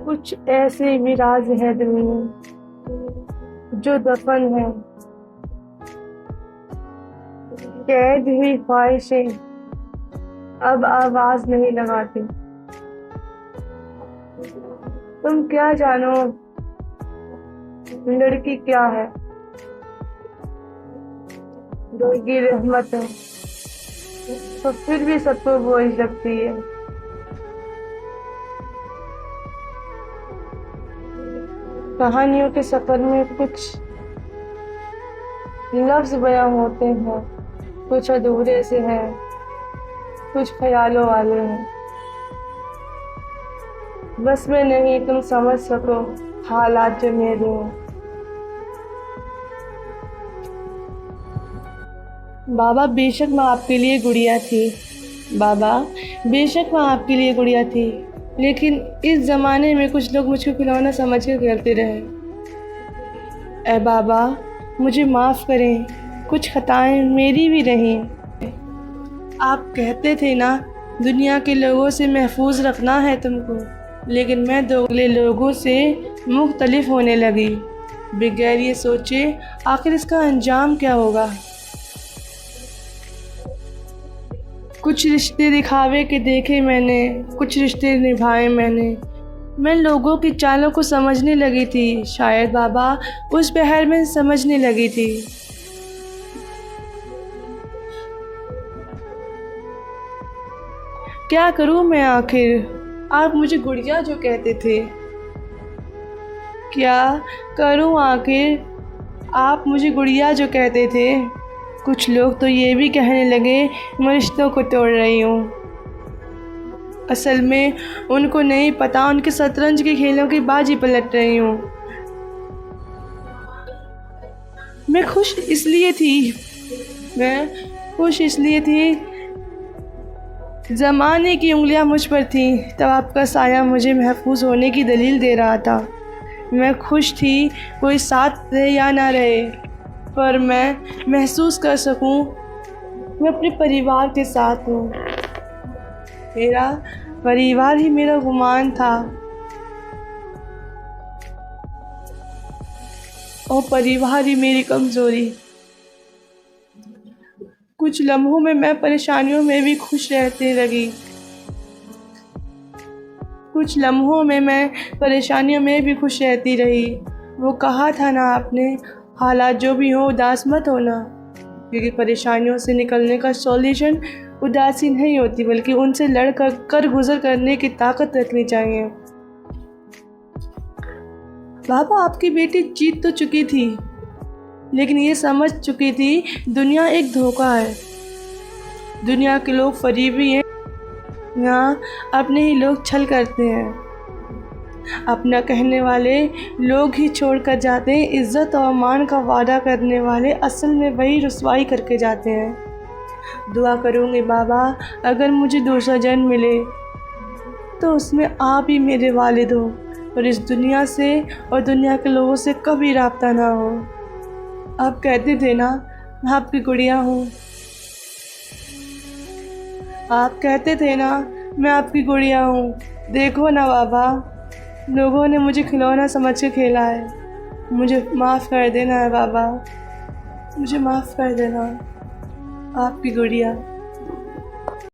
कुछ ऐसे भी राज है दिल में जो दफन है, कैद हुई ख्वाहिशें अब आवाज नहीं लगाती। तुम क्या जानो लड़की क्या है, दोगी रहमत है तो फिर भी सबको बोझ लगती है। कहानियों के सफर में कुछ लफ्ज बयां होते हैं, कुछ अधूरे से हैं, कुछ ख्यालों वाले हैं। बस में नहीं तुम समझ सको हालात जो मेरे हैं। बाबा बेशक मैं आपके लिए गुड़िया थी, बाबा बेशक मैं आपके लिए गुड़िया थी, लेकिन इस ज़माने में कुछ लोग मुझको खिलौना समझ कर खेलते रहे। ए बाबा मुझे माफ़ करें, कुछ खताएं मेरी भी रहीं। आप कहते थे ना दुनिया के लोगों से महफूज रखना है तुमको, लेकिन मैं दोगले लोगों से मुख्तलिफ होने लगी। बगैर ये सोचे आखिर इसका अंजाम क्या होगा। कुछ रिश्ते दिखावे के देखे मैंने, कुछ रिश्ते निभाए मैंने। मैं लोगों की चालों को समझने लगी थी, शायद बाबा उस पहर में समझने लगी थी। क्या करूं मैं आखिर, आप मुझे गुड़िया जो कहते थे। क्या करूं आखिर, आप मुझे गुड़िया जो कहते थे। कुछ लोग तो ये भी कहने लगे मैं रिश्तों को तोड़ रही हूँ। असल में उनको नहीं पता उनके शतरंज के खेलों की बाजी पलट रही हूँ। मैं खुश इसलिए थी ज़माने की उंगलियां मुझ पर थीं, तब आपका साया मुझे महफूज होने की दलील दे रहा था। मैं खुश थी कोई साथ रहे या ना रहे, पर मैं महसूस कर सकूं मैं अपने परिवार के साथ हूँ। मेरा परिवार ही मेरा गुमान था और परिवार ही मेरी कमज़ोरी। कुछ लम्हों में मैं परेशानियों में भी खुश रहने लगी, कुछ लम्हों में मैं परेशानियों में भी खुश रहती रही। वो कहा था ना आपने, हालात जो भी हो उदास मत होना, क्योंकि परेशानियों से निकलने का सॉल्यूशन उदासी नहीं होती, बल्कि उनसे लड़ कर गुजर करने की ताकत रखनी चाहिए। बाबा आपकी बेटी जीत तो चुकी थी, लेकिन ये समझ चुकी थी दुनिया एक धोखा है। दुनिया के लोग फरेबी हैं, यहाँ अपने ही लोग छल करते हैं। अपना कहने वाले लोग ही छोड़ कर जाते हैं, इज़्ज़त और मान का वादा करने वाले असल में वही रुसवाई करके जाते हैं। दुआ करूँगी बाबा अगर मुझे दूसरा जन्म मिले तो उसमें आप ही मेरे वालिद हो और इस दुनिया से और दुनिया के लोगों से कभी राब्ता ना हो। आप कहते थे ना मैं आपकी गुड़िया हूँ, आप कहते थे ना मैं आपकी गुड़िया हूँ। देखो ना बाबा, लोगों ने मुझे खिलौना समझ के खेला है। मुझे माफ़ कर देना है बाबा, मुझे माफ़ कर देना। आपकी गुड़िया।